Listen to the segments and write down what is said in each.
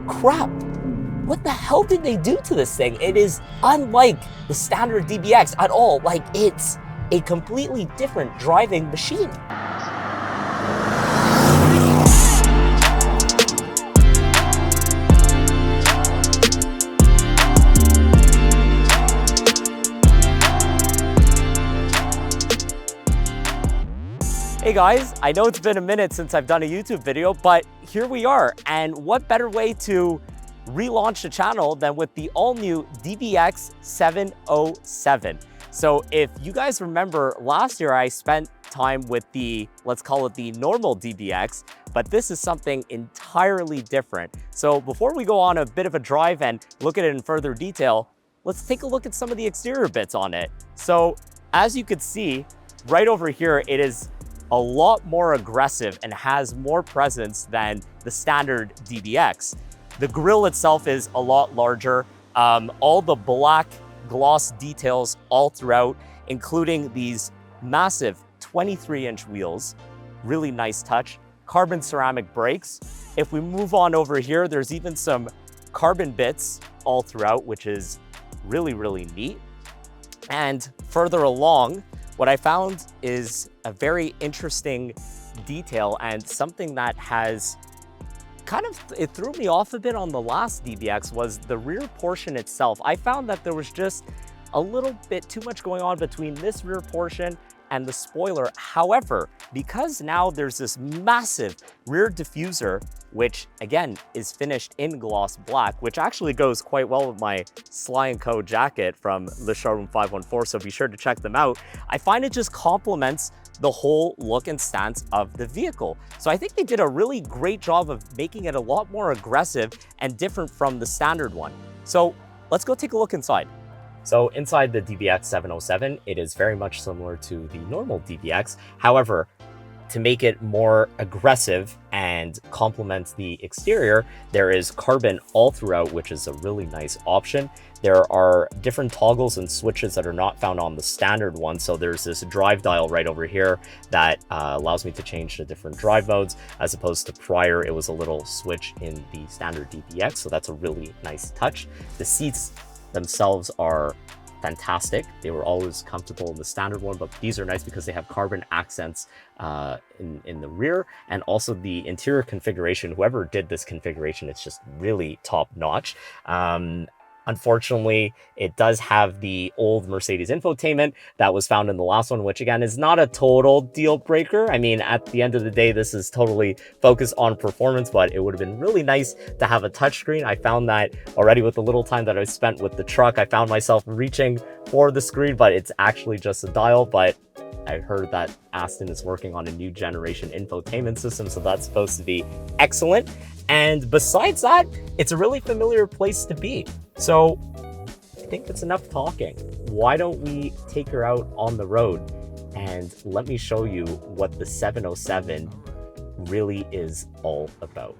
crap. What the hell did they do to this thing? It is unlike the standard DBX at all. Like, it's a completely different driving machine. Hey guys, I know it's been a minute since I've done a YouTube video, but here we are. And what better way to relaunch the channel than with the all-new DBX707. So if you guys remember, last year I spent time with the, let's call it the normal DBX, but this is something entirely different. So before we go on a bit of a drive and look at it in further detail, let's take a look at some of the exterior bits on it. So as you could see, right over here, it is a lot more aggressive and has more presence than the standard DBX. The grille itself is a lot larger. All the black gloss details all throughout, including these massive 23-inch wheels. Really nice touch. Carbon ceramic brakes. If we move on over here, there's even some carbon bits all throughout, which is really, really neat. And further along, what I found is a very interesting detail and something that has it threw me off a bit on the last DBX was the rear portion itself. I found that there was just a little bit too much going on between this rear portion and the spoiler. However, because now there's this massive rear diffuser, which again is finished in gloss black, which actually goes quite well with my Sly & Co jacket from the Showroom 514, so be sure to check them out. I find it just complements the whole look and stance of the vehicle. So I think they did a really great job of making it a lot more aggressive and different from the standard one. So let's go take a look inside. So inside the DBX707, it is very much similar to the normal DBX. However, to make it more aggressive and complement the exterior, there is carbon all throughout, which is a really nice option. There are different toggles and switches that are not found on the standard one. So there's this drive dial right over here that allows me to change to different drive modes, as opposed to prior, it was a little switch in the standard DBX. So that's a really nice touch. The seats themselves are fantastic. They were always comfortable in the standard one, but these are nice because they have carbon accents in the rear, and also the interior configuration. Whoever did this configuration, it's just really top notch. Unfortunately, it does have the old Mercedes infotainment that was found in the last one, which again is not a total deal breaker. I mean, at the end of the day, this is totally focused on performance, but it would have been really nice to have a touchscreen. I found that already with the little time that I spent with the truck, I found myself reaching for the screen, but it's actually just a dial. But I heard that Aston is working on a new generation infotainment system, so that's supposed to be excellent. And besides that, it's a really familiar place to be. So I think that's enough talking. Why don't we take her out on the road and let me show you what the 707 really is all about.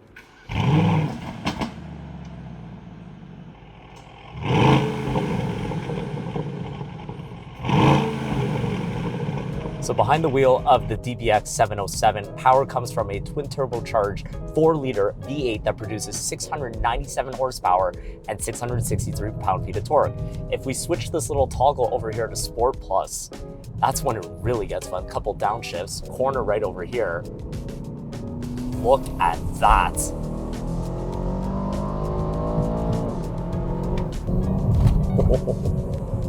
So behind the wheel of the DBX707, power comes from a twin turbocharged 4-liter V8 that produces 697 horsepower and 663 pound-feet of torque. If we switch this little toggle over here to Sport Plus, that's when it really gets fun. Couple downshifts, corner right over here. Look at that.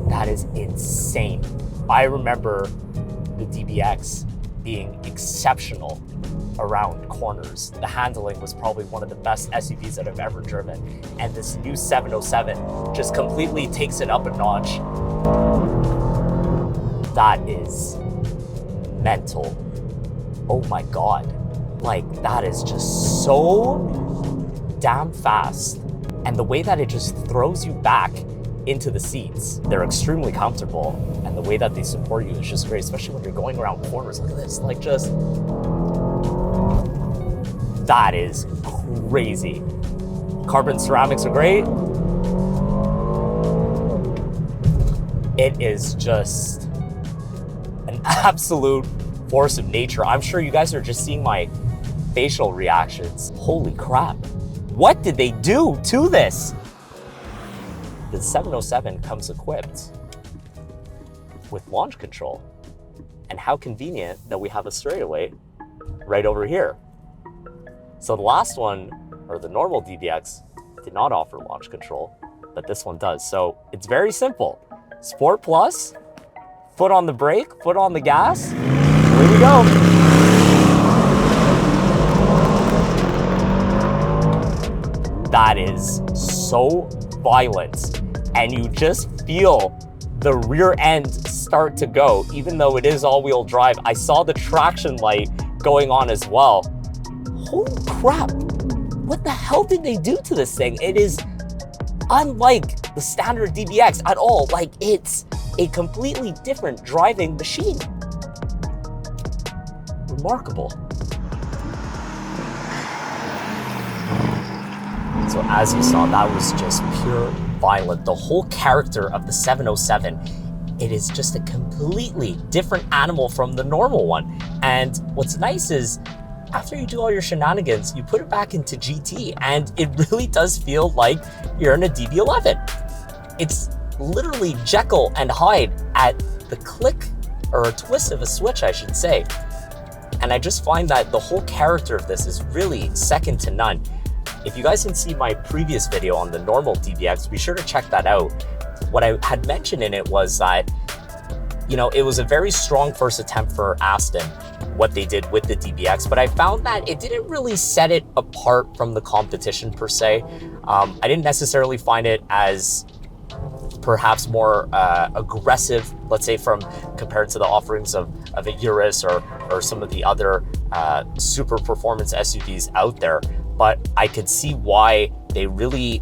That is insane. I remember the DBX being exceptional around corners. The handling was probably one of the best SUVs that I've ever driven. And this new 707 just completely takes it up a notch. That is mental. Oh my God. Like, that is just so damn fast. And the way that it just throws you back into the seats, they're extremely comfortable. And the way that they support you is just great, especially when you're going around corners. Look at this, like, just, that is crazy. Carbon ceramics are great. It is just an absolute force of nature. I'm sure you guys are just seeing my facial reactions. Holy crap. What did they do to this? The 707 comes equipped with launch control. And how convenient that we have a straightaway right over here. So the last one, or the normal DBX, did not offer launch control, but this one does. So it's very simple. Sport Plus, foot on the brake, foot on the gas. Here we go. That is so violent. And you just feel the rear end start to go, even though it is all-wheel drive. I saw the traction light going on as well. Holy crap. What the hell did they do to this thing? It is unlike the standard DBX at all. Like, it's a completely different driving machine. Remarkable. So as you saw, that was just pure violent. The whole character of the 707, it is just a completely different animal from the normal one. And what's nice is, after you do all your shenanigans, you put it back into GT, and it really does feel like you're in a DB11. It's literally Jekyll and Hyde at the click, or a twist of a switch, I should say. And I just find that the whole character of this is really second to none. If you guys can see my previous video on the normal DBX, be sure to check that out. What I had mentioned in it was that, you know, it was a very strong first attempt for Aston, what they did with the DBX, but I found that it didn't really set it apart from the competition per se. I didn't necessarily find it as perhaps more aggressive, let's say, from compared to the offerings of a Urus or some of the other super performance SUVs out there. But I could see why they really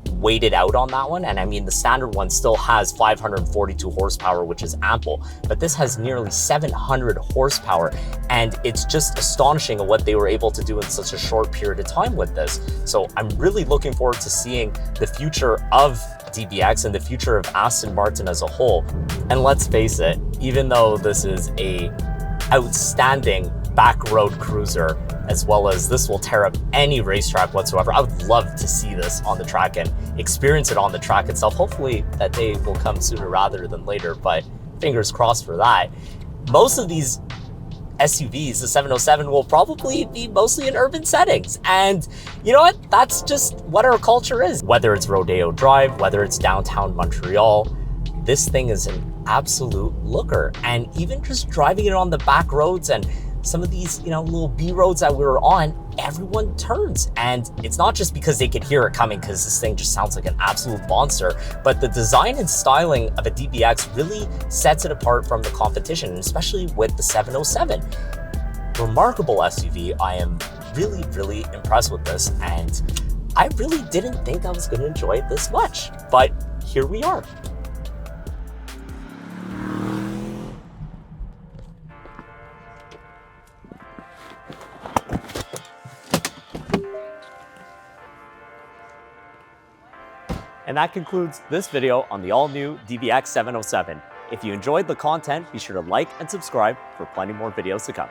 weighted out on that one. And I mean, the standard one still has 542 horsepower, which is ample, but this has nearly 700 horsepower. And it's just astonishing at what they were able to do in such a short period of time with this. So I'm really looking forward to seeing the future of DBX and the future of Aston Martin as a whole. And let's face it, even though this is a outstanding back road cruiser, as well as this will tear up any racetrack whatsoever, I would love to see this on the track and experience it on the track itself. Hopefully that day will come sooner rather than later, but fingers crossed for that. Most of these SUVs, the 707, will probably be mostly in urban settings. And you know what? That's just what our culture is. Whether it's Rodeo Drive, whether it's downtown Montreal, this thing is an absolute looker. And even just driving it on the back roads and some of these, you know, little B roads that we were on, everyone turns. And it's not just because they could hear it coming, because this thing just sounds like an absolute monster, but the design and styling of a DBX really sets it apart from the competition, and especially with the 707. Remarkable SUV. I am really, really impressed with this, and I really didn't think I was going to enjoy it this much, but here we are. And that concludes this video on the all-new DBX707. If you enjoyed the content, be sure to like and subscribe for plenty more videos to come.